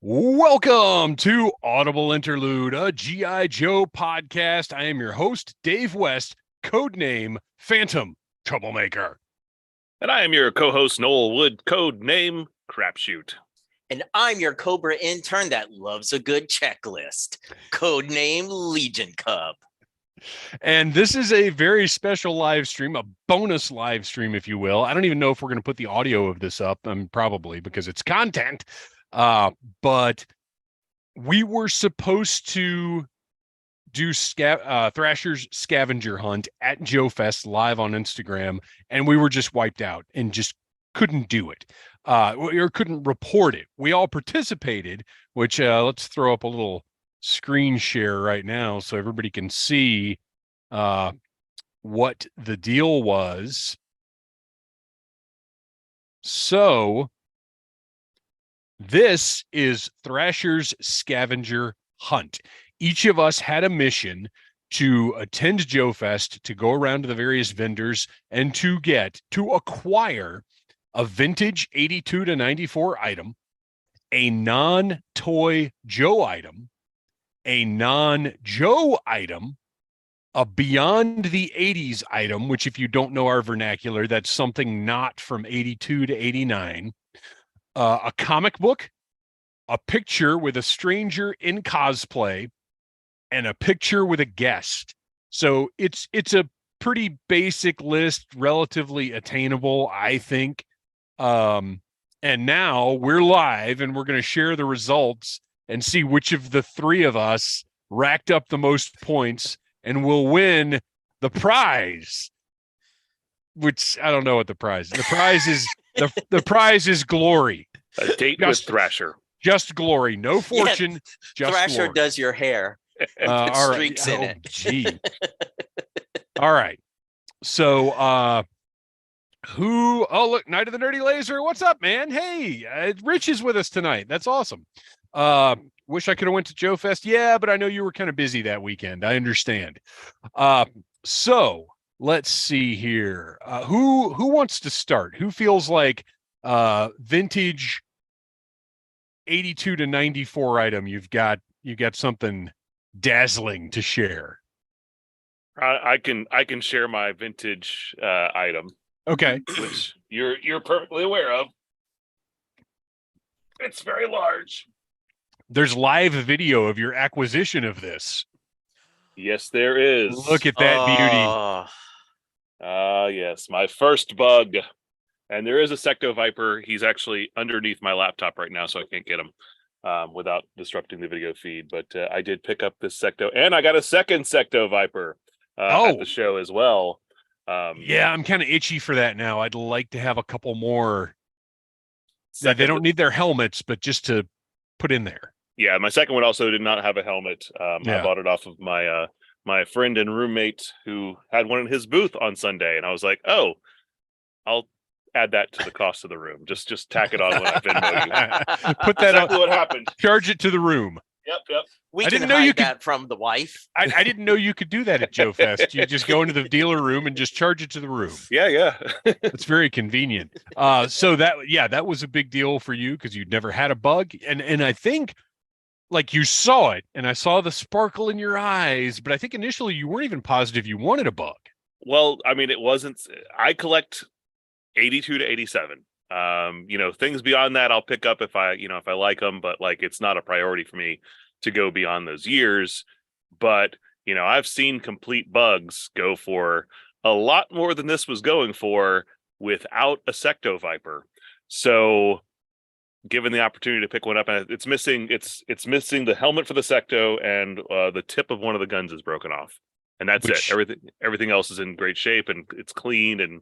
Welcome to Audible Interlude, a G.I. Joe podcast. I am your host, Dave West, codename Phantom Troublemaker. And I am your co-host, Noel Wood, code name Crapshoot. And I'm your Cobra intern that loves a good checklist, code name Legion Cub. And this is a very special live stream, a bonus live stream, if you will. I don't even know if we're going to put the audio of this up, probably because it's content. But we were supposed to do Thrasher's Scavenger Hunt at JoeFest live on Instagram, and we were just wiped out and just couldn't do it, or couldn't report it. We all participated, which let's throw up a little screen share right now so everybody can see what the deal was. So this is Thrasher's Scavenger Hunt. Each of us had a mission to attend JoeFest, to go around to the various vendors, and to acquire a vintage 82 to 94 item, a non-toy Joe item, a non-Joe item, a Beyond the 80s item, which if you don't know our vernacular, that's something not from 82 to 89, a comic book, a picture with a stranger in cosplay, and a picture with a guest. So it's a pretty basic list, relatively attainable, I think. And now we're live and we're going to share the results and see which of the three of us racked up the most points and will win the prize. Which I don't know what the prize is. The prize is the prize is glory. A date with Thrasher. Just glory, no fortune. Just Thrasher glory. does your hair. All streaks right. in it. Gee. All right. So look, Night of the Nerdy Laser. What's up, man? Hey, Rich is with us tonight. That's awesome. Wish I could have went to JoeFest. Yeah, but I know you were kind of busy that weekend. I understand. So let's see here. Who wants to start? Who feels like vintage 82 to 94 item you've got something dazzling to share? I can share my vintage item. Okay. Which you're perfectly aware of. It's very large. There's live video of your acquisition of this. Yes, there is. Look at that beauty. Yes, my first bug. And there is a Secto Viper. He's actually underneath my laptop right now, so I can't get him without disrupting the video feed. But I did pick up this Secto, and I got a second Secto Viper at the show as well. Yeah, I'm kind of itchy for that now. I'd like to have a couple more. They don't need their helmets, but just to put in there. Yeah, my second one also did not have a helmet. I bought it off of my my friend and roommate who had one in his booth on Sunday, and I was like, "Oh, I'll add that to the cost of the room. Just tack it on when I Venmo you." Put that exactly what happened. Charge it to the room. Yep. We didn't know you could that from the wife. I didn't know you could do that at JoeFest. You just go into the dealer room and just charge it to the room. Yeah. It's very convenient. So that was a big deal for you because you'd never had a bug, and I think like you saw it, and I saw the sparkle in your eyes, but I think initially you weren't even positive you wanted a bug. Well, I mean, it wasn't. I collect 82 to 87. Things beyond that I'll pick up if I like them, but like it's not a priority for me to go beyond those years. But I've seen complete bugs go for a lot more than this was going for without a Secto Viper. So given the opportunity to pick one up, and it's missing the helmet for the Secto, and the tip of one of the guns is broken off, and that's it. Everything else is in great shape and it's clean, and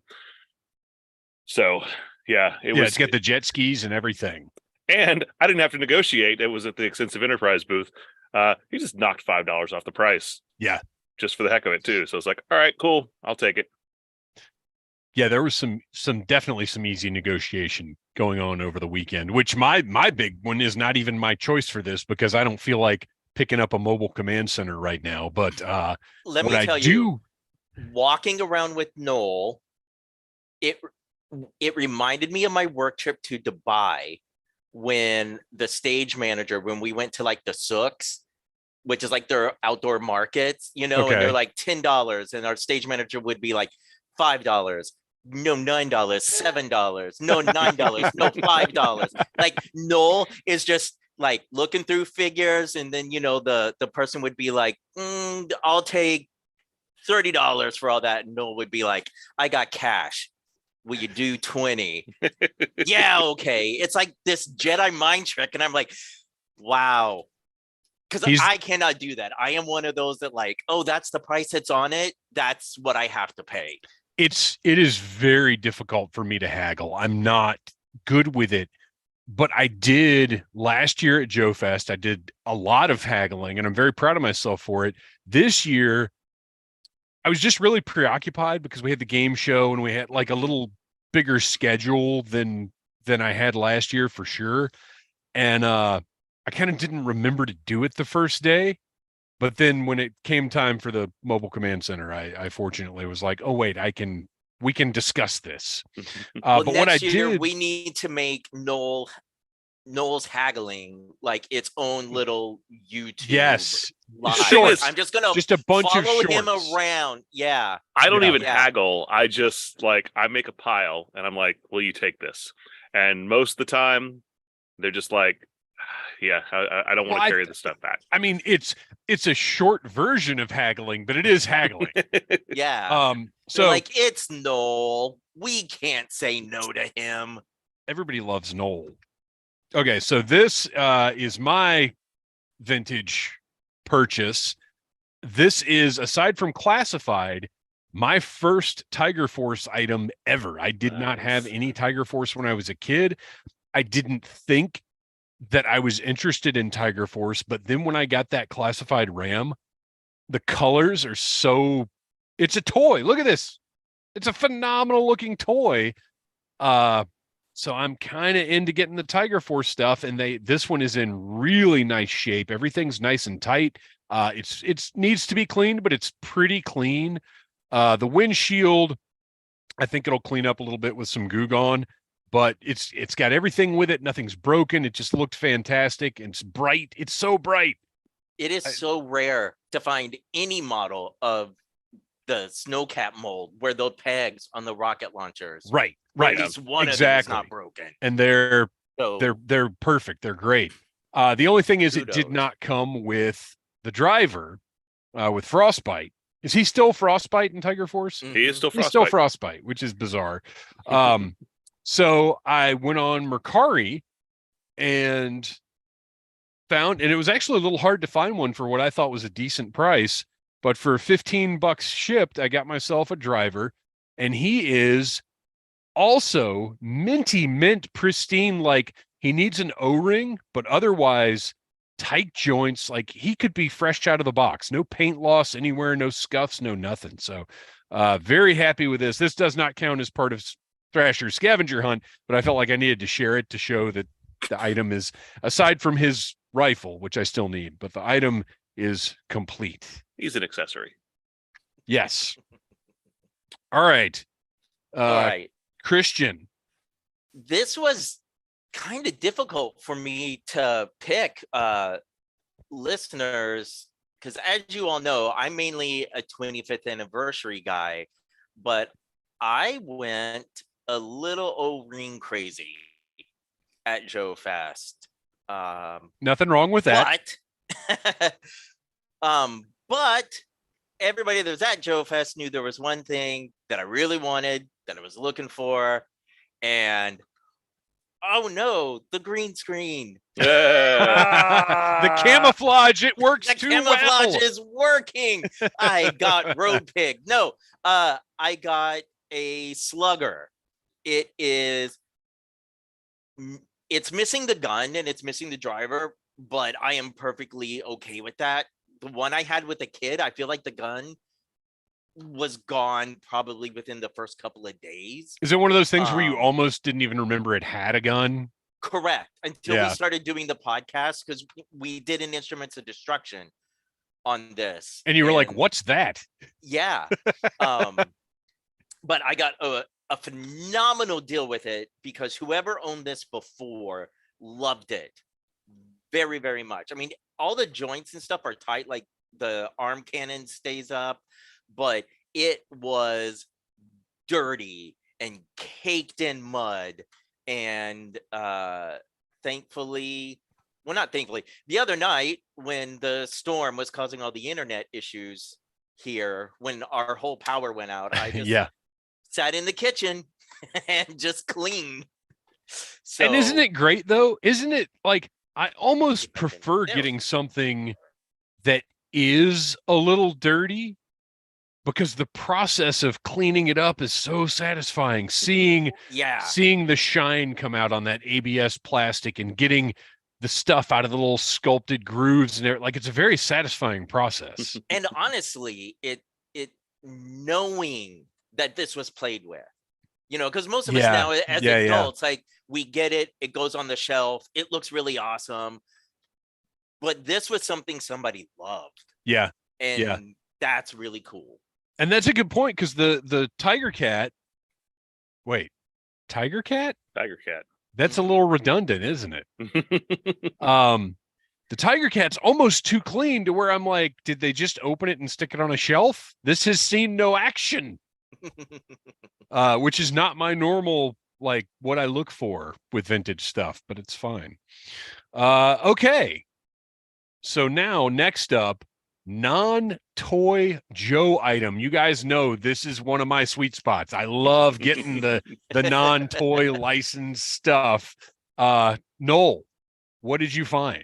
so it's got the jet skis and everything. And I didn't have to negotiate. It was at the Extensive Enterprise booth. He just knocked $5 off the price. Yeah, just for the heck of it too. So it's like, all right, cool, I'll take it. Yeah, there was definitely some easy negotiation going on over the weekend, which my big one is not even my choice for this because I don't feel like picking up a mobile command center right now. But let me tell you, walking around with Noel, it reminded me of my work trip to Dubai when the stage manager, when we went to like the Sooks, which is like their outdoor markets, and they're like $10, and our stage manager would be like $5. No, $9, $7, no, $9, no, $5. Like Noel is just like looking through figures, and then the person would be like, I'll take $30 for all that, and Noel would be like, I got cash. Will you do 20? Yeah, okay. It's like this Jedi mind trick, and I'm like, wow. Because I cannot do that. I am one of those that like, oh, that's the price that's on it. That's what I have to pay. It is very difficult for me to haggle. I'm not good with it, but I did last year at JoeFest. I did a lot of haggling, and I'm very proud of myself for it. This year, I was just really preoccupied because we had the game show and we had like a little bigger schedule than I had last year for sure. And I kind of didn't remember to do it the first day. But then when it came time for the mobile command center, I fortunately was like, oh, wait, we can discuss this. Well, but next what I year, did, we need to make Noel's haggling like its own little YouTube. Yes. Live. Shorts. I'm just gonna just a bunch of follow shorts. him around. Yeah. I don't even Yeah. haggle. I just like I make a pile and I'm like, will you take this? And most of the time, they're just like, yeah, I don't want to carry the stuff back. I mean, it's a short version of haggling, but it is haggling. Yeah. So they're like, it's Noel. We can't say no to him. Everybody loves Noel. Okay, so this is my vintage purchase. This is, aside from classified, my first Tiger Force item ever. I did not have any Tiger Force when I was a kid. I didn't think that I was interested in Tiger Force, but then when I got that classified RAM, the colors are so, it's a toy. Look at this. It's a phenomenal looking toy. So I'm kind of into getting the Tiger Force stuff, and this one is in really nice shape. Everything's nice and tight. It's needs to be cleaned, but it's pretty clean. The windshield, I think it'll clean up a little bit with some Goo Gone, but it's got everything with it. Nothing's broken. It just looked fantastic. It's bright. It's so bright. It is so rare to find any model of the snowcap mold where those pegs on the rocket launchers. Right. At least one of them is not broken. And they're perfect. They're great. The only thing is Kudos. It did not come with the driver with Frostbite. Is he still Frostbite in Tiger Force? He is still Frostbite. He's still Frostbite, which is bizarre. So I went on Mercari and found, and it was actually a little hard to find one for what I thought was a decent price, but for $15 shipped, I got myself a driver, and he is also minty mint pristine. Like, he needs an O-ring, but otherwise tight joints. Like, he could be fresh out of the box. No paint loss anywhere, no scuffs, no nothing. So very happy with this. This does not count as part of Thrasher's Scavenger Hunt, but I felt like I needed to share it to show that the item is, aside from his rifle, which I still need, but the item is complete. He's an accessory. Yes. All right. All right. Kristian. This was kind of difficult for me to pick listeners, because as you all know, I'm mainly a 25th anniversary guy, but I went a little O-ring crazy at JoeFest. Nothing wrong with that. But everybody that was at JoeFest knew there was one thing that I really wanted, that I was looking for, and oh no, the green screen. The camouflage, it works too well. The camouflage is working. I got Road Pig. No, I got a Slugger. It's missing the gun and it's missing the driver, but I am perfectly okay with that. The one I had with the kid, I feel like the gun was gone probably within the first couple of days. Is it one of those things where you almost didn't even remember it had a gun? Correct. Until we started doing the podcast, because we did an Instruments of Destruction on this. And you were like, what's that? Yeah. But I got a phenomenal deal with it, because whoever owned this before Loved it very, very much. I mean, all the joints and stuff are tight, like the arm cannon stays up, but it was dirty and caked in mud. And thankfully, well, not thankfully, the other night when the storm was causing all the internet issues here, when our whole power went out, I just sat in the kitchen and just cleaned. So, and isn't it great though? Isn't it like, I almost prefer getting something that is a little dirty, because the process of cleaning it up is so satisfying. Seeing the shine come out on that ABS plastic and getting the stuff out of the little sculpted grooves and there, like, it's a very satisfying process. And honestly, it knowing that this was played with, you know, because most of us now as adults, like, we get it, it goes on the shelf, it looks really awesome, but this was something somebody loved. And that's really cool. And that's a good point, because the Tiger Cat, Tiger Cat, that's a little redundant, isn't it? The Tiger Cat's almost too clean to where I'm like, did they just open it and stick it on a shelf? This has seen no action. Which is not my normal, like, what I look for with vintage stuff, but it's fine. Okay. So now, next up, non-toy Joe item. You guys know this is one of my sweet spots. I love getting the non-toy licensed stuff. Noel, what did you find?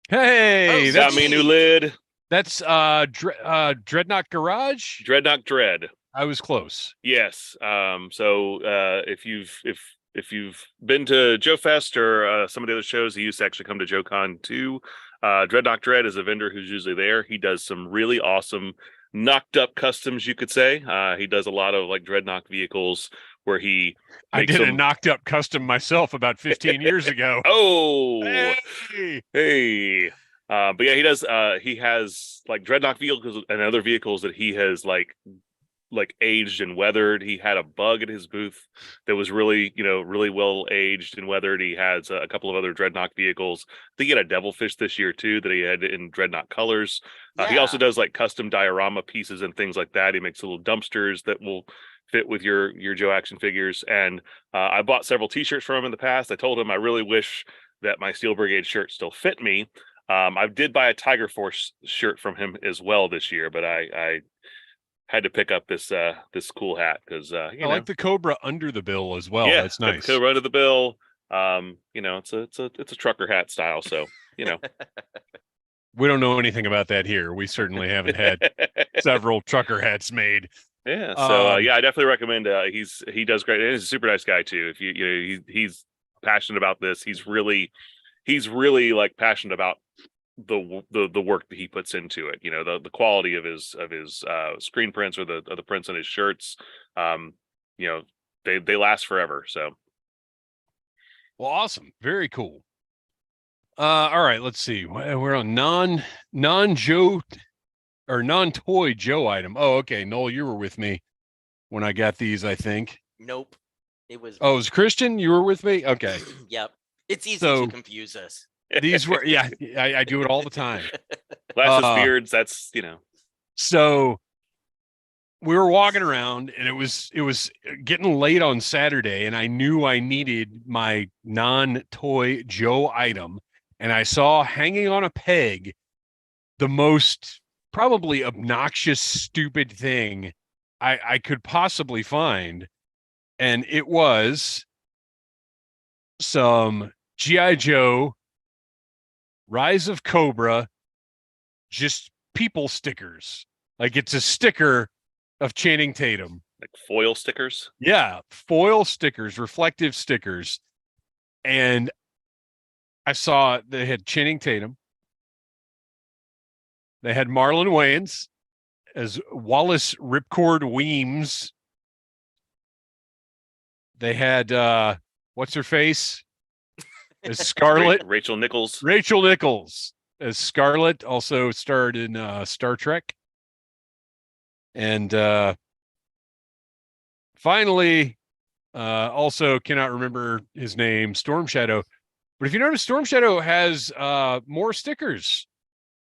Hey, got me a new lid. That's Dreadnought Garage? Dreadnought Dread. I was close. Yes. So if you've been to JoeFest or some of the other shows, he used to actually come to JoeCon too. Dreadnought Dread is a vendor who's usually there. He does some really awesome knocked up customs, you could say. He does a lot of like Dreadnought vehicles where he I did a knocked up custom myself about 15 years ago. Oh, hey. But yeah, he does. He has like Dreadnought vehicles and other vehicles that he has like aged and weathered. He had a bug at his booth that was really well aged and weathered. He has a couple of other Dreadnought vehicles. I think he had a Devilfish this year too that he had in Dreadnought colors. He also does like custom diorama pieces and things like that. He makes little dumpsters that will fit with your Joe action figures. And I bought several t-shirts from him in the past. I told him I really wish that my Steel Brigade shirt still fit me. I did buy a Tiger Force shirt from him as well this year, but I had to pick up this cool hat because I like the Cobra under the bill as well. Yeah, that's nice. The Cobra under the bill. It's a trucker hat style, so we don't know anything about that here. We certainly haven't had several trucker hats made. Yeah, so I definitely recommend. He does great. And he's a super nice guy too. If he's passionate about this. He's really like passionate about the work that he puts into it. The quality of his screen prints or the prints on his shirts. They last forever. So, well, awesome, very cool. All right, let's see. We're on non-Joe or non-toy Joe item. Oh, okay. Noel, you were with me when I got these, I think. Nope. It was Kristian, you were with me? Okay. Yep. It's easy to confuse us. These were, I do it all the time. Glasses, beards, that's, So we were walking around and it was getting late on Saturday and I knew I needed my non-toy Joe item. And I saw hanging on a peg the most probably obnoxious, stupid thing I could possibly find. And it was some G.I. Joe Rise of Cobra, just people stickers. Like it's a sticker of Channing Tatum. Like foil stickers? Yeah, foil stickers, reflective stickers. And I saw they had Channing Tatum. They had Marlon Wayans as Wallace Ripcord Weems. They had what's her face as Scarlet. Rachel Nichols. Rachel Nichols as Scarlet, also starred in Star Trek. And finally, Also cannot remember his name, Storm Shadow. But if you notice, Storm Shadow has more stickers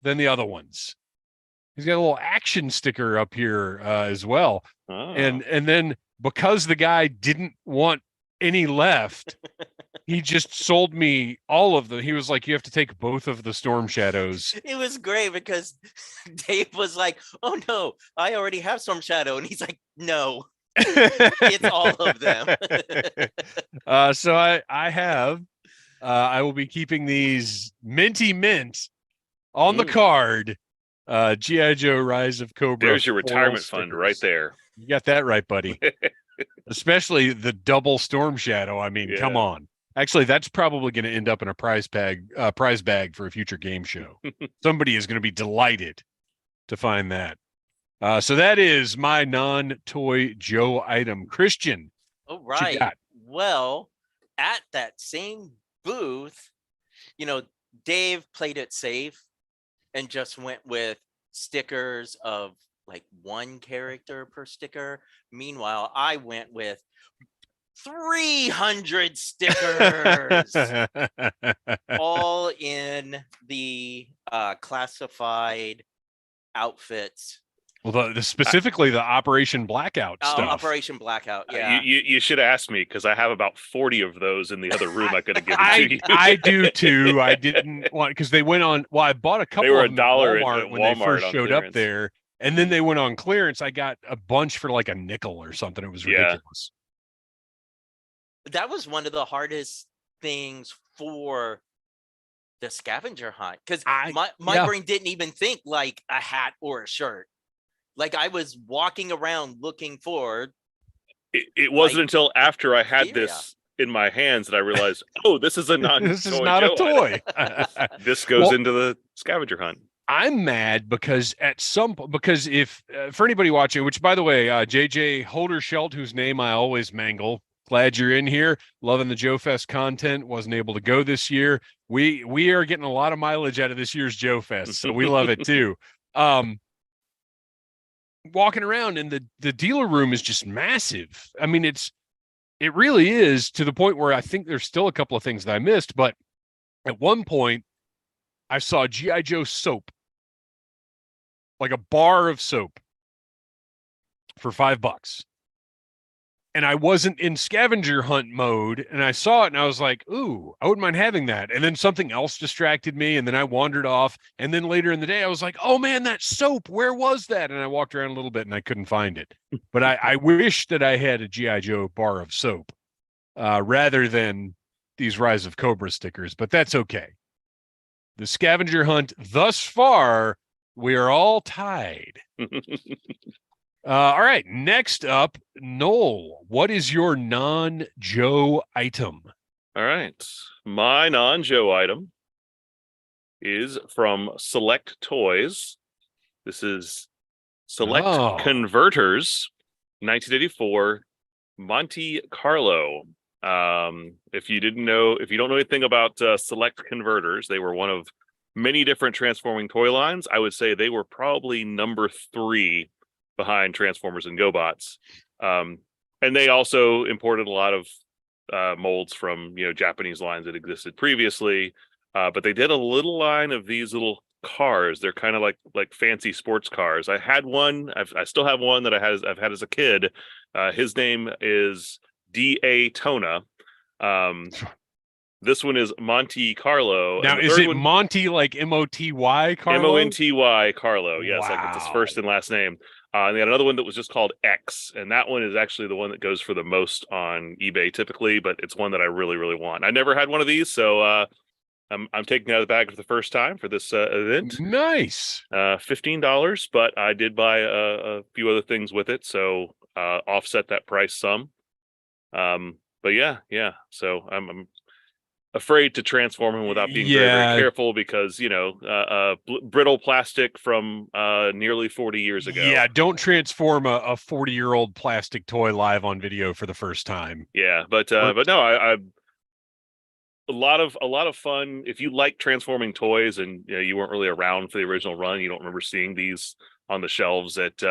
than the other ones. He's got a little action sticker up here as well. Oh. And then because the guy didn't want any left, he just sold me all of them. He was like, you have to take both of the Storm Shadows. It was great because Dave was like, oh no, I already have Storm Shadow. And he's like, no, it's all of them. So I have, I will be keeping these minty mint on the card. G.I. Joe Rise of Cobra. There's your retirement fund right there. You got that right, buddy. Especially the double Storm Shadow. I mean, come on. Actually, that's probably going to end up in a prize bag for a future game show. Somebody is going to be delighted to find that. So that is my non-toy Joe item. Kristian. Oh, right. Well, at that same booth, Dave played it safe and just went with stickers of like one character per sticker. Meanwhile, I went with 300 stickers, all in the classified outfits. Well, specifically the Operation Blackout stuff. Operation Blackout, yeah. You should ask me because I have about 40 of those in the other room. I could have given to you. I do too. I didn't want because they went on. Well, I bought a couple. They were of them $1 at Walmart when they first showed up there, and then they went on clearance. I got a bunch for like a nickel or something. It was ridiculous. That was one of the hardest things for the scavenger hunt because my brain didn't even think like a hat or a shirt. Like I was walking around looking for. It wasn't until after I had this in my hands that I realized, oh, this is a this is not a toy. This goes into the scavenger hunt. I'm mad because if for anybody watching, which by the way, JJ Holderschelt, whose name I always mangle. Glad you're in here. Loving the JoeFest content. Wasn't able to go this year. We are getting a lot of mileage out of this year's JoeFest, so we love it too. Walking around and the dealer room is just massive. I mean, it really is, to the point where I think there's still a couple of things that I missed, but at one point I saw G.I. Joe soap, like a bar of soap for $5. And I wasn't in scavenger hunt mode, and I saw it and I was like, ooh, I wouldn't mind having that. And then something else distracted me, and then I wandered off. And then later in the day, I was like, oh man, that soap, where was that? And I walked around a little bit and I couldn't find it. But I wish that I had a G.I. Joe bar of soap rather than these Rise of Cobra stickers, but that's okay. The scavenger hunt thus far, we are all tied. All right, next up, Noel, what is your non-Joe item? All right, my non-Joe item is from Select Toys. This is Select Converters, 1984, Monte Carlo. If you don't know anything about Select Converters, they were one of many different transforming toy lines. I would say they were probably number 3 behind Transformers and GoBots. And they also imported a lot of molds from Japanese lines that existed previously. But they did a little line of these little cars. They're kind of like fancy sports cars. I had one. I still have one that I've had as a kid. His name is D.A. Tona. This one is Monte Carlo. Now, is it Monty like M-O-T-Y Carlo? M-O-N-T-Y Carlo. Yes, wow. like it's his first and last name. And they had another one that was just called X, and that one is actually the one that goes for the most on eBay typically, but it's one that I really, really want. I never had one of these, so I'm taking it out of the bag for the first time for this event. Nice. $15, but I did buy a few other things with it, so offset that price some. But yeah. So I'm afraid to transform him without being very, very careful because brittle plastic from nearly 40 years ago. Yeah, don't transform a 40-year-old plastic toy live on video for the first time. Yeah, but no, I a lot of fun. If you like transforming toys and you weren't really around for the original run, you don't remember seeing these on the shelves at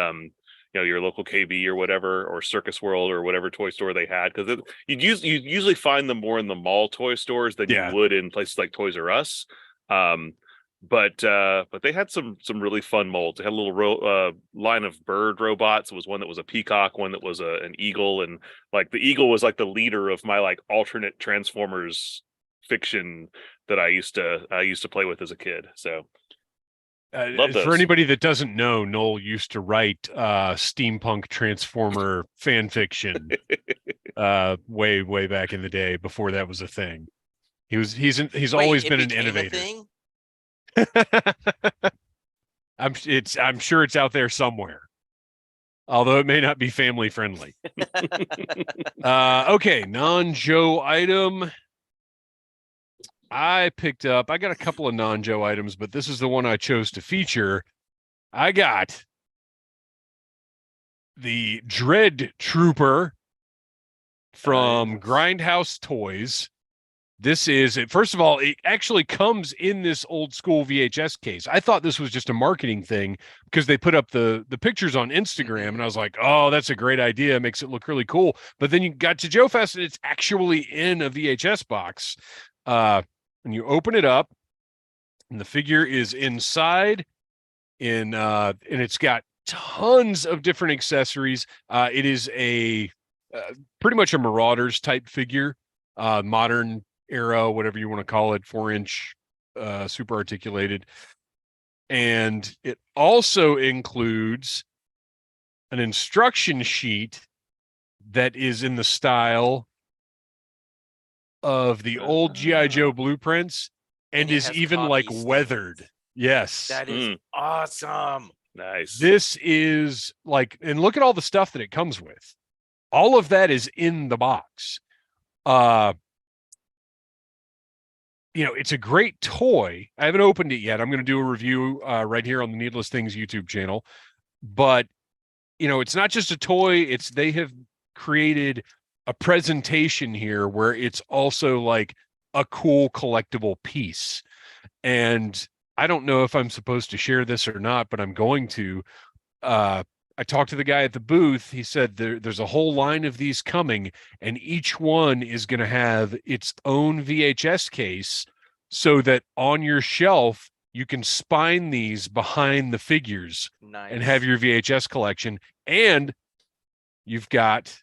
your local KB or whatever, or Circus World or whatever toy store they had, because you'd usually find them more in the mall toy stores than you would in places like Toys R Us. But they had some really fun molds. They had a little line of bird robots. It was one that was a peacock, one that was an eagle, and like the eagle was like the leader of my like alternate Transformers fiction that I used to play with as a kid. So love those. For anybody that doesn't know, Noel used to write steampunk Transformer fan fiction way back in the day, before that was a thing. He's always been an innovator. I'm sure it's out there somewhere, although it may not be family friendly. Okay, non-Joe item. I got a couple of non-Joe items, but this is the one I chose to feature. I got the Dread Trooper from Grindhouse Toys. This is, first of all, it actually comes in this old school VHS case. I thought this was just a marketing thing because they put up the pictures on Instagram, and I was like, oh, that's a great idea. It makes it look really cool. But then you got to JoeFest, and it's actually in a VHS box. And you open it up, and the figure is inside, and it's got tons of different accessories. It is a pretty much a Marauders type figure, modern era, whatever you want to call it, 4-inch, super articulated. And it also includes an instruction sheet that is in the style of the old G.I. Joe blueprints, and is even like weathered. Yes. That is awesome. Nice. This is like, and look at all the stuff that it comes with. All of that is in the box. It's a great toy. I haven't opened it yet. I'm going to do a review right here on the Needless Things YouTube channel. But, it's not just a toy. They have created a presentation here where it's also like a cool collectible piece. And I don't know if I'm supposed to share this or not, but I'm going to. I talked to the guy at the booth. He said there's a whole line of these coming, and each one is going to have its own VHS case, so that on your shelf you can spine these behind the figures. Nice. And have your VHS collection. And you've got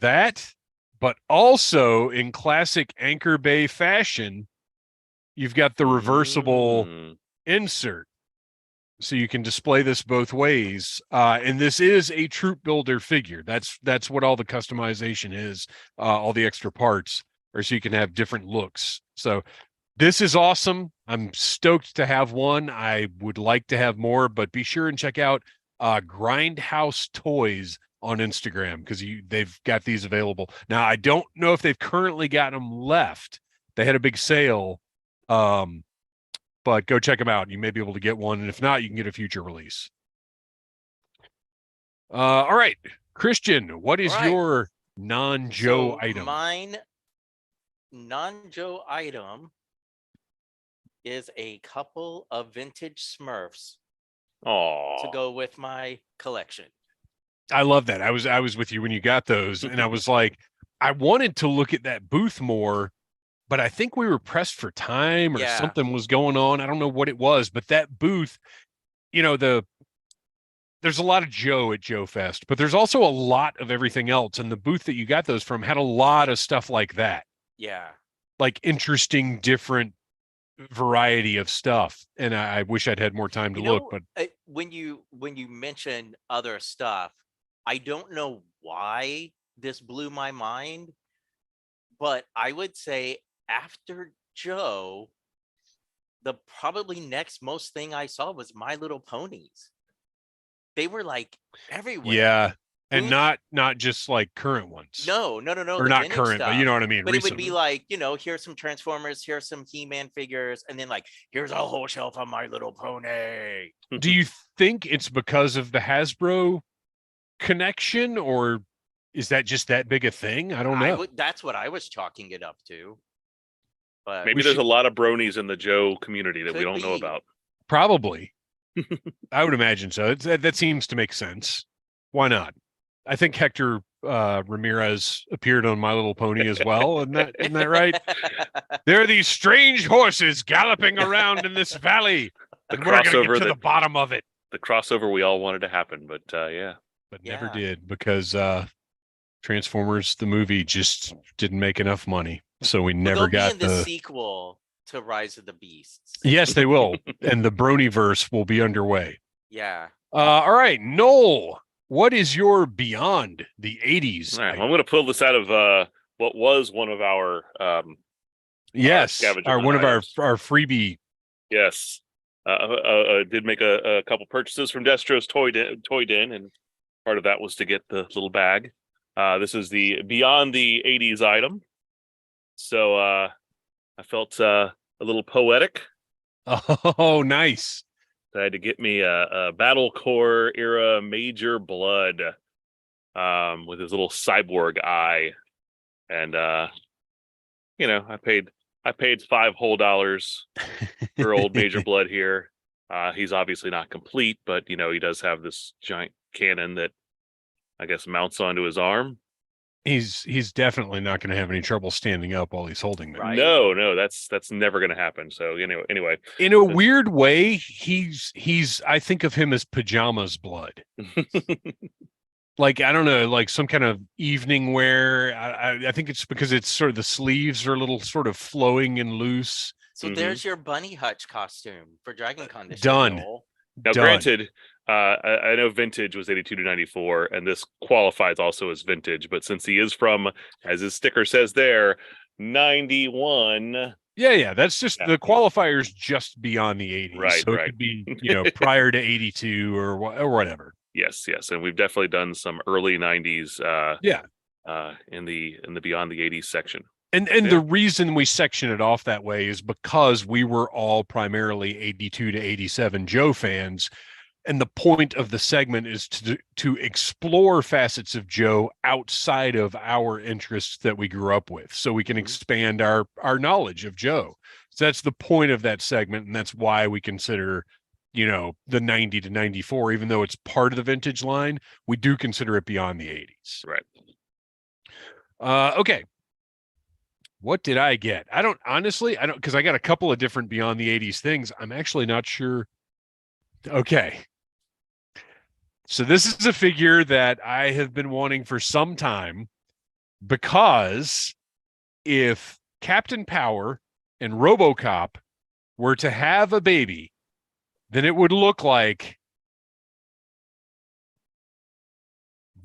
that, but also in classic Anchor Bay fashion, you've got the reversible insert, so you can display this both ways. And this is a troop builder figure. That's what all the customization is. All the extra parts are so you can have different looks. So this is awesome. I'm stoked to have one. I would like to have more, but be sure and check out Grindhouse Toys on Instagram, because they've got these available. Now, I don't know if they've currently got them left. They had a big sale. But go check them out. You may be able to get one, and if not, you can get a future release. All right, Kristian, what is your non-Joe item? Mine non-Joe item is a couple of vintage Smurfs to go with my collection. I love that. I was with you when you got those, and I was like, I wanted to look at that booth more, but I think we were pressed for time, or something was going on. I don't know what it was, but that booth, there's a lot of Joe at JoeFest, but there's also a lot of everything else. And the booth that you got those from had a lot of stuff like that. Yeah. Like interesting, different variety of stuff. And I wish I'd had more time to look, but when you mention other stuff, I don't know why this blew my mind, but I would say after Joe, the probably next most thing I saw was My Little Ponies. They were like everywhere. Yeah. And not just like current ones. No. Or not current, but you know what I mean. But recent. It would be like, here's some Transformers, here's some He-Man figures, and then like, here's a whole shelf of My Little Pony. Do you think it's because of the Hasbro connection, or is that just that big a thing? I don't know. That's what I was chalking it up to. But maybe there's a lot of bronies in the Joe community that we don't know about. Probably. I would imagine so. That seems to make sense. Why not? I think Hector Ramirez appeared on My Little Pony as well. Isn't that right? There are these strange horses galloping around in this valley, and we're going to get to the bottom of it. The crossover we all wanted to happen, but never did, because Transformers the movie just didn't make enough money, so we never got the sequel to Rise of the Beasts. Yes, they will, and the Bronyverse will be underway. Yeah. All right, Noel, what is your beyond the 80s? All right, I'm going to pull this out of what was one of our one of our freebie. Yes. Did make a couple purchases from Destro's Toy Den, and part of that was to get the little bag. This is the Beyond the 80s item. So I felt a little poetic. Oh, nice. I had to get me a Battle Core era Major Blood with his little cyborg eye. And I paid $5 whole for old Major Blood here. He's obviously not complete, but he does have this giant cannon that I guess mounts onto his arm. He's definitely not going to have any trouble standing up while he's holding them. Right? No, that's never going to happen. So anyway, in a weird way, he's I think of him as pajamas blood. Like, I don't know, like some kind of evening wear. I think it's because it's sort of the sleeves are a little sort of flowing and loose. So there's your Bunny Hutch costume for Dragon Con this Done. year. Now, granted, I know vintage was 82 to 94, and this qualifies also as vintage. But since he is from, as his sticker says there, 91. Yeah, that's just the qualifiers just beyond the 80s. Right, so it could be, prior to 82 or whatever. Yes, and we've definitely done some early 90s. In the Beyond the 80s section. And the reason we section it off that way is because we were all primarily 82 to 87 Joe fans. And the point of the segment is to explore facets of Joe outside of our interests that we grew up with, so we can expand our knowledge of Joe. So that's the point of that segment, and that's why we consider, the 90 to 94, even though it's part of the vintage line, we do consider it beyond the 80s. Right. Okay. What did I get? I don't, because I got a couple of different beyond the 80s things. I'm actually not sure. Okay. So this is a figure that I have been wanting for some time, because if Captain Power and RoboCop were to have a baby, then it would look like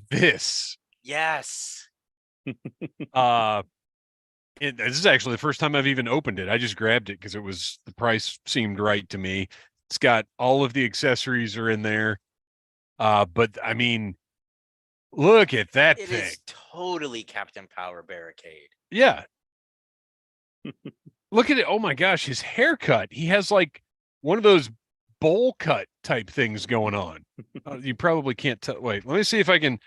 this. Yes. This is actually the first time I've even opened it. I just grabbed it because the price seemed right to me. It's got all of the accessories are in there. But I mean, look at that thing. It is totally Captain Power Barricade. Yeah. Look at it. Oh my gosh, his haircut. He has like one of those bowl cut type things going on. You probably can't tell. Wait, let me see if I can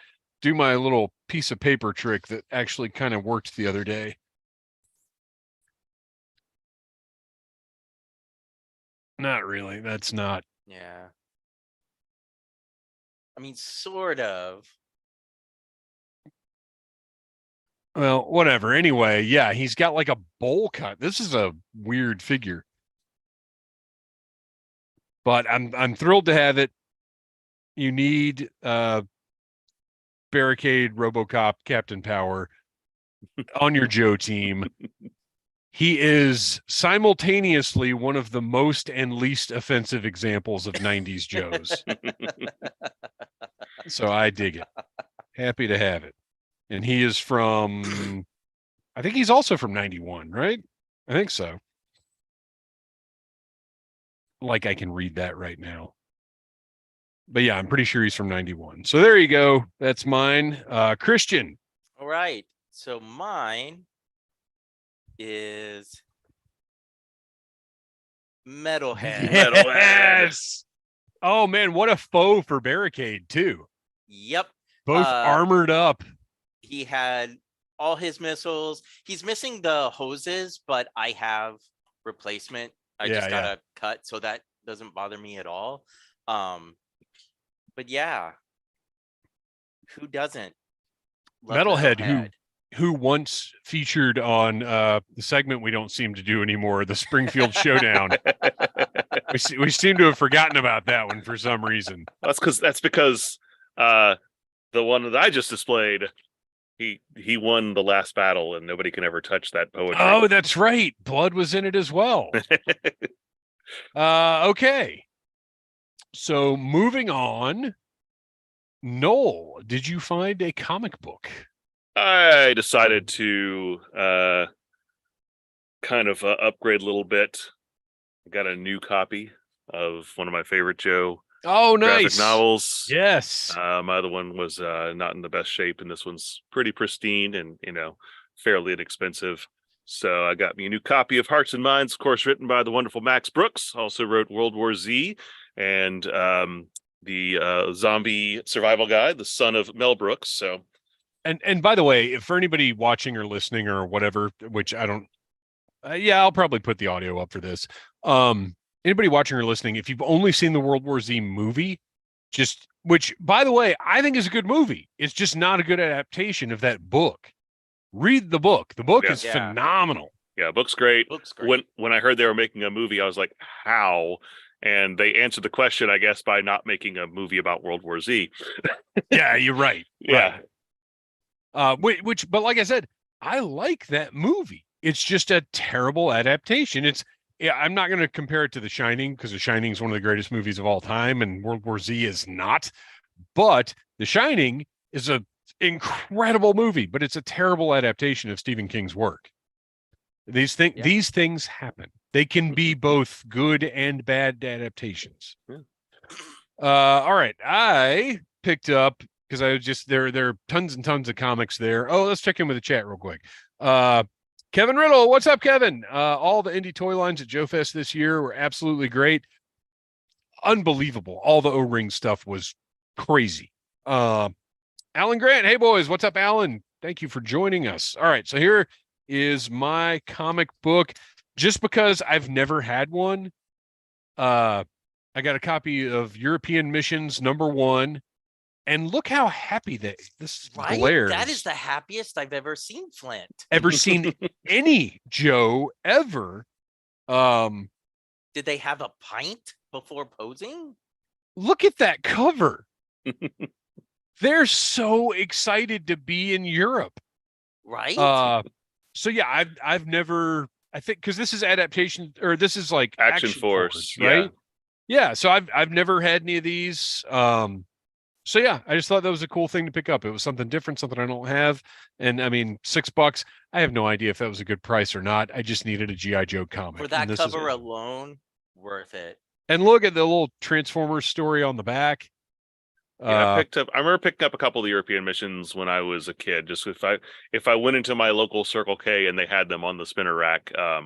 do my little piece of paper trick that actually kind of worked the other day. Not really. That's not. Yeah. I mean, sort of. Well, whatever. Anyway, yeah, he's got like a bowl cut. This is a weird figure. But I'm thrilled to have it. You need Barricade, RoboCop, Captain Power on your Joe team. He is simultaneously one of the most and least offensive examples of 90s Joes. So I dig it. Happy to have it. And he is from, I think he's also from 91, right? I think so. Like I can read that right now. But yeah, I'm pretty sure he's from 91. So there you go. That's mine. Kristian. All right. So mine is Metalhead. Yes. Oh man, what a foe for Barricade too. Yep. Both armored up. He had all his missiles. He's missing the hoses, but I have replacement. I just got a cut, so that doesn't bother me at all. But yeah, who doesn't love Metalhead, who once featured on the segment we don't seem to do anymore, the Springfield Showdown. we seem to have forgotten about that one for some reason. That's because the one that I just displayed, he won the last battle, and nobody can ever touch that poetry. Oh, that's right. Blood was in it as well. Okay. So moving on, Noel, did you find a comic book? I decided to kind of upgrade a little bit. I got a new copy of one of my favorite Joe graphic novels. Yes. My other one was not in the best shape, and this one's pretty pristine and, fairly inexpensive. So I got me a new copy of Hearts and Minds, of course, written by the wonderful Max Brooks. Also wrote World War Z and the Zombie Survival Guide, the son of Mel Brooks. So, and by the way, for anybody watching or listening or whatever, which I don't, I'll probably put the audio up for this. Anybody watching or listening, if you've only seen the World War Z movie, which by the way, I think is a good movie. It's just not a good adaptation of that book. Read the book. The book is phenomenal. Yeah, book's great. When I heard they were making a movie, I was like, how? And they answered the question, I guess, by not making a movie about World War Z. Yeah, you're right. Yeah. Right. But like I said, I like that movie. It's just a terrible adaptation. I'm not going to compare it to The Shining, because The Shining is one of the greatest movies of all time, and World War Z is not. But The Shining is an incredible movie, but it's a terrible adaptation of Stephen King's work. These things happen. They can be both good and bad adaptations. Yeah. All right. I picked up, because I was just there are tons and tons of comics there. Oh, let's check in with the chat real quick. Kevin Riddle, what's up, Kevin? All the indie toy lines at JoeFest this year were absolutely great. Unbelievable. All the O-ring stuff was crazy. Alan Grant, hey boys, what's up, Alan? Thank you for joining us. All right, so here is my comic book. Just because I've never had one, I got a copy of European Missions #1, and look how happy this glares. That is the happiest I've ever seen Flint. Ever seen any Joe ever. Did they have a pint before posing? Look at that cover. They're so excited to be in Europe. Right? So yeah, I've never, I think, because this is adaptation, or this is like Action Force, right? Yeah. So I've never had any of these. So yeah, I just thought that was a cool thing to pick up. It was something different, something I don't have. And I mean, $6, I have no idea if that was a good price or not. I just needed a G.I. Joe comic. For that cover alone, worth it. And look at the little Transformers story on the back. Yeah, I remember picking up a couple of the European Missions when I was a kid. Just if I went into my local Circle K and they had them on the spinner rack, I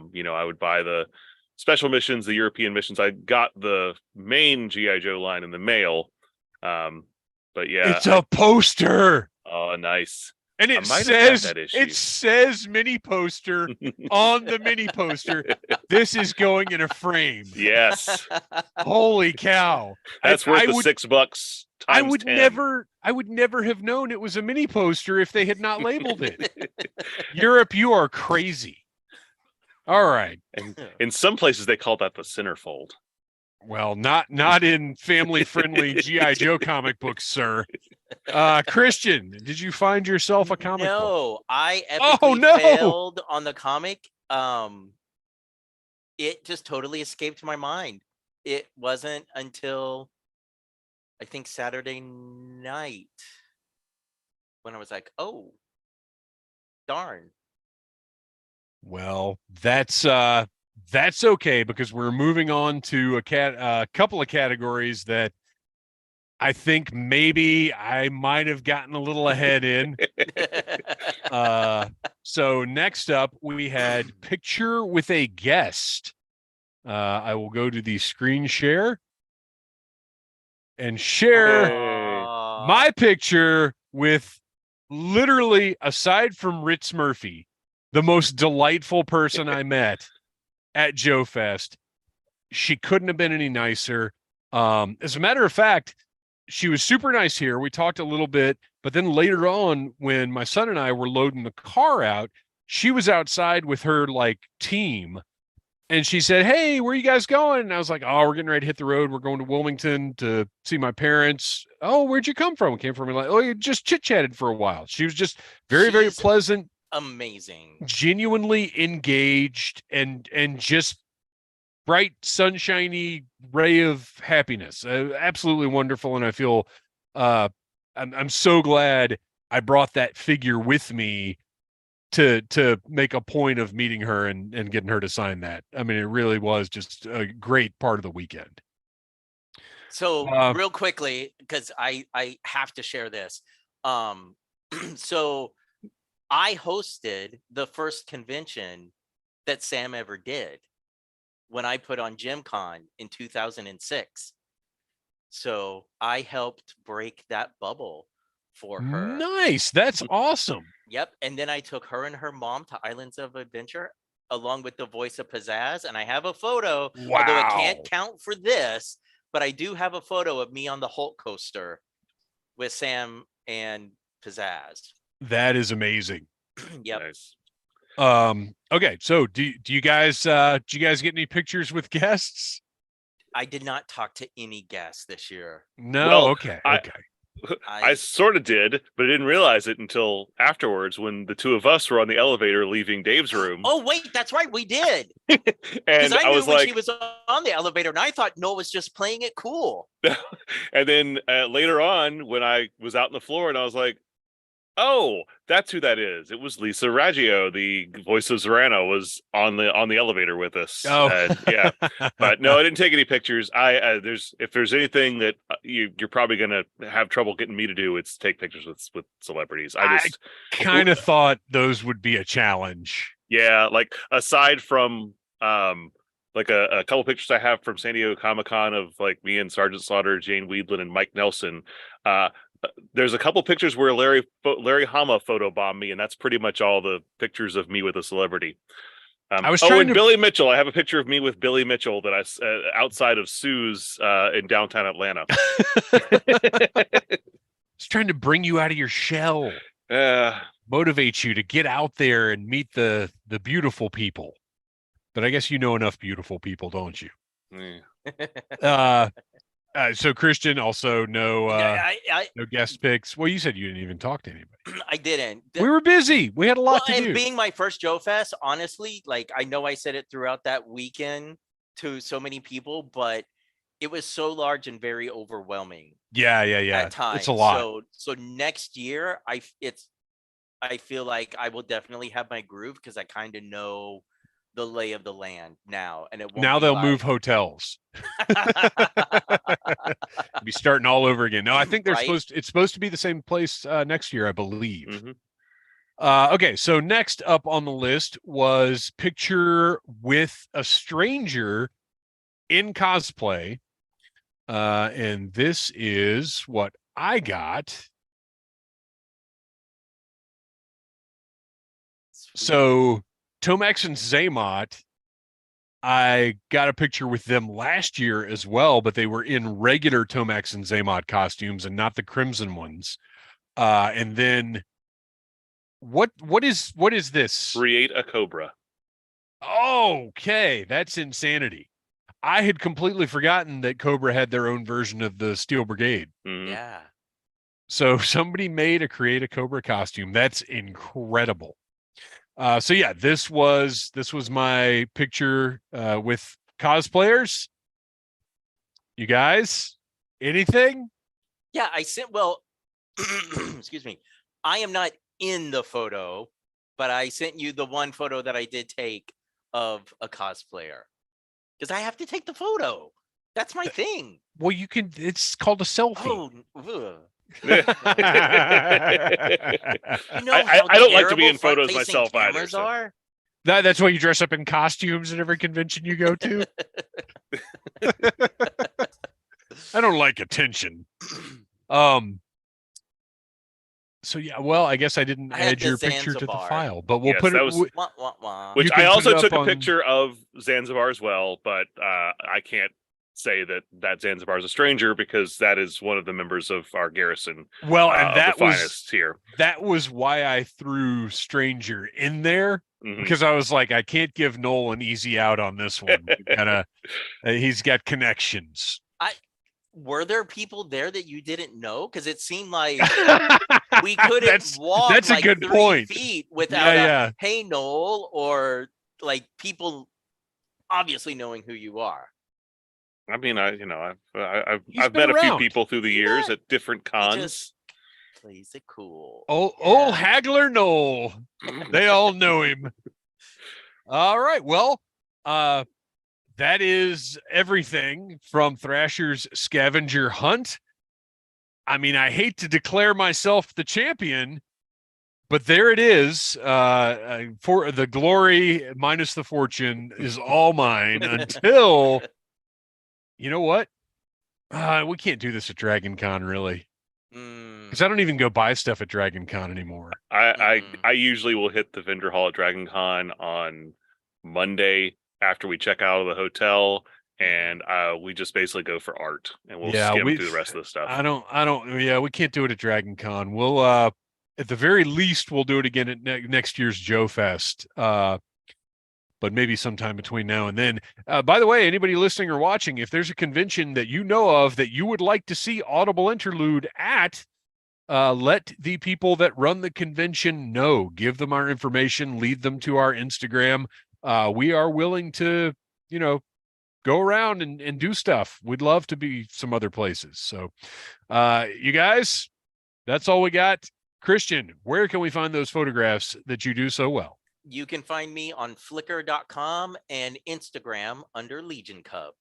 would buy the special missions, the European missions. I got the main G.I. Joe line in the mail. But yeah, it's a poster. Oh, nice. And it says mini poster on the mini poster. This is going in a frame. Yes. Holy cow. That's worth the $6. I would never have known it was a mini poster if they had not labeled it. Europe, you are crazy. All right. And in some places they call that the centerfold. Well, not in family-friendly G.I. Joe comic books, sir. Kristian, did you find yourself a comic book? No, I epically failed on the comic. It just totally escaped my mind. It wasn't until I think Saturday night when I was like, oh, darn. Well, that's okay, because we're moving on to a couple of categories that I think maybe I might have gotten a little ahead in. So next up, we had Picture with a Guest. I will go to the screen share and share my picture with, literally, aside from Ritz Murphy, the most delightful person I met at JoeFest. She couldn't have been any nicer. As a matter of fact, she was super nice here. We talked a little bit, but then later on, when my son and I were loading the car out, she was outside with her like team, and she said, "Hey, where are you guys going?" And I was like, "Oh, we're getting ready to hit the road. We're going to Wilmington to see my parents." "Oh, where'd you come from?" Came from, like, "Oh, you just chit-chatted for a while." She was just very, very She's pleasant, amazing, genuinely engaged, and just bright, sunshiny ray of happiness. Absolutely wonderful. And I feel I'm so glad I brought that figure with me to make a point of meeting her and getting her to sign that. I mean, it really was just a great part of the weekend. So real quickly, because I have to share this. So I hosted the first convention that Sam ever did when I put on GymCon in 2006. So I helped break that bubble for her. Nice. That's awesome. Yep. And then I took her and her mom to Islands of Adventure along with the voice of Pizzazz. And I have a photo, although it can't count for this, but I do have a photo of me on the Hulk coaster with Sam and Pizzazz. That is amazing. Yep. Nice. Okay, so do you guys get any pictures with guests? I did not talk to any guests this year. No. Well, okay. I sort of did, but I didn't realize it until afterwards when the two of us were on the elevator leaving Dave's room. Oh wait, that's right, we did. And I knew was when like, she was on the elevator, and I thought Noel was just playing it cool. and then later on, when I was out on the floor, and I was like, "Oh, that's who that is." It was Lisa Raggio, the voice of Zorano, was on the elevator with us. Oh, yeah. But no, I didn't take any pictures. If there's anything that you're probably gonna have trouble getting me to do, it's take pictures with celebrities. I kind of thought those would be a challenge. Yeah, like aside from like a couple pictures I have from San Diego Comic-Con of like me and Sergeant Slaughter, Jane Weedland, and Mike Nelson. There's a couple pictures where Larry Hama photobombed me, and that's pretty much all the pictures of me with a celebrity. I was trying to... Billy Mitchell. I have a picture of me with Billy Mitchell that I outside of Sue's in downtown Atlanta. I was trying to bring you out of your shell, motivate you to get out there and meet the beautiful people. But I guess you know enough beautiful people, don't you? Yeah. So Kristian, also no guest picks. Well, you said you didn't even talk to anybody. I didn't. We were busy. We had a lot to do. And being my first JoeFest, honestly, like I know I said it throughout that weekend to so many people, but it was so large and very overwhelming. Yeah. At times. It's a lot. So next year, I feel like I will definitely have my groove because I kind of know the lay of the land now, and it won't now they'll move hotels. Be starting all over again. No, I think they're it's supposed to be the same place next year, I believe. Mm-hmm. Okay, so next up on the list was picture with a stranger in cosplay, and this is what I got. Sweet. So Tomax and Zaymot, I got a picture with them last year as well, but they were in regular Tomax and Zaymot costumes and not the crimson ones. And then what is this? Create a Cobra. Okay, that's insanity. I had completely forgotten that Cobra had their own version of the Steel Brigade. Mm-hmm. Yeah. So somebody made a Create a Cobra costume. That's incredible. So yeah, this was my picture with cosplayers. You guys, anything? Yeah, I sent. Well, excuse me. I am not in the photo, but I sent you the one photo that I did take of a cosplayer because I have to take the photo. That's my thing. Well, you can. It's called a selfie. Oh. I don't like to be in photos myself either. So. That's why you dress up in costumes at every convention you go to. I don't like attention. So yeah, well, I guess I didn't add your picture to the file, but we'll put it. Which I also took a picture of Zanzibar as well, but I can't say that Zanzibar is a stranger because that is one of the members of our garrison. Well, and that the was finest here. That was why I threw stranger in there, Mm-hmm. because I was like, I can't give Noel an easy out on this one. He's got connections. Were there people there that you didn't know? Because it seemed like we couldn't walk that's like a good 3 point. feet without hey Noel, or like people obviously knowing who you are. I mean, I've met a few people through the years at different cons. He just plays it cool. Old Haggler Noel. They all know him. All right. Well, that is everything from Thrasher's Scavenger Hunt. I mean, I hate to declare myself the champion, but there it is. For the glory minus the fortune is all mine until, you know what? We can't do this at Dragon Con, really. Because I don't even go buy stuff at Dragon Con anymore. I usually will hit the vendor hall at Dragon Con on Monday after we check out of the hotel, and we just basically go for art, and we'll skim through the rest of the stuff. We can't do it at Dragon Con. We'll at the very least we'll do it again at next year's JoeFest. But maybe sometime between now and then. By the way, anybody listening or watching, if there's a convention that you know of that you would like to see Audible Interlude at, let the people that run the convention know. Give them our information, lead them to our Instagram. We are willing to, go around and do stuff. We'd love to be some other places. So, you guys, that's all we got. Kristian, where can we find those photographs that you do so well? You can find me on flickr.com and Instagram under Legion Cub.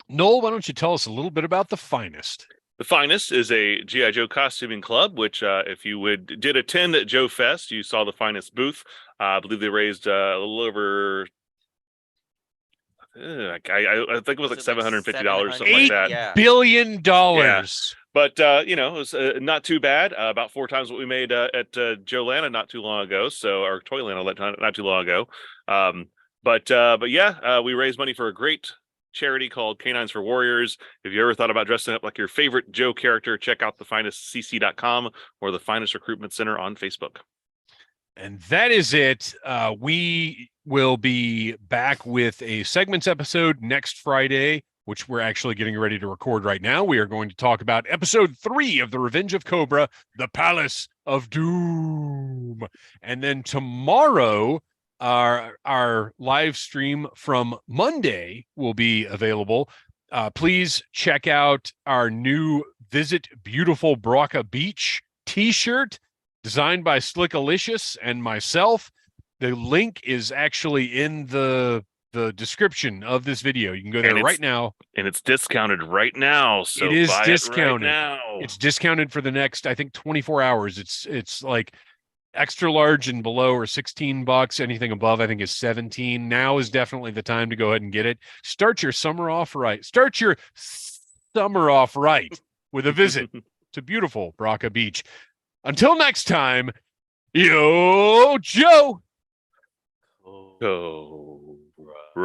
Noel, why don't you tell us a little bit about The Finest? The Finest is a G.I. Joe costuming club, which if you did attend at JoeFest, you saw the Finest booth. I believe they raised a little over, I think it was like $750, something like that. $8 billion. Yeah. But, it was not too bad. About 4 times what we made at Joe Lana not too long ago. Or Toylanta not too long ago. But we raised money for a great charity called Canines for Warriors. If you ever thought about dressing up like your favorite Joe character, check out thefinestcc.com or the Finest Recruitment Center on Facebook. And that is it. We will be back with a segments episode next Friday, which we're actually getting ready to record right now. We are going to talk about episode 3 of The Revenge of Cobra, The Palace of Doom. And then tomorrow, our live stream from Monday will be available. Please check out our new Visit Beautiful Broca Beach t-shirt designed by Slickalicious and myself. The link is actually in the description of this video. You can go there right now. And it's discounted right now. So it is discounted. Right now. It's discounted for the next, I think, 24 hours. It's like extra large and below are $16. Anything above, I think, is $17. Now is definitely the time to go ahead and get it. Start your summer off right. Start your summer off right with a visit to beautiful Broca Beach. Until next time, yo, Joe. Oh.